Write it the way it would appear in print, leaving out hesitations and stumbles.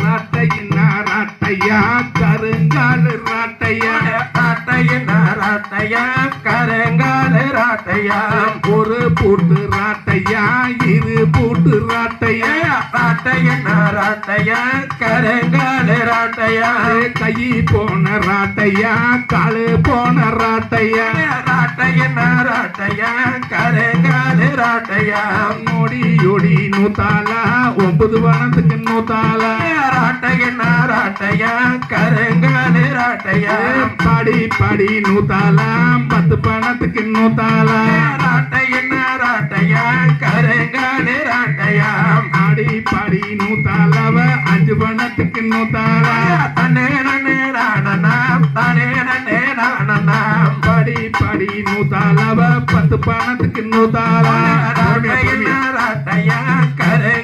ராட்டையின்னா ராட்டையா கருங்காலு ராட்டையா ராட்டையின்னா ராட்டையா கருங்காலு ராட்டையா ஒரு பூட்டு ராட்டையா இரு பூட்டு ராட்டையா ராட்டையின்னா ராட்டையா கருங்காலு ராட்டையா கை போன ராட்டையா காலு போன ராட்டையா ராட்டையின்னா ராட்டையா கருங்காலு ராட்டையா நொடியொடி நூத்தாலா 9 வனத்துக்கு நூத்தாலா ராட்டையின்னா ராட்டையா கருங்காலு ராட்டையா படி படி நூத்தாலா 10 பணத்துக்கு நூத்தாலா ராட்டையின்னா ராட்டையா கருங்காலு ராட்டையா அடி படி நூத்தாலாவ 5 பணத்துக்கு நூத்தாலா தனே நனே நானனாம் தனே நனே நானனாம் படி படி நூத்தாலாவ 10 பணத்துக்கு நூத்தாலா ராட்டையின்னா ராட்டையா கருங்காலு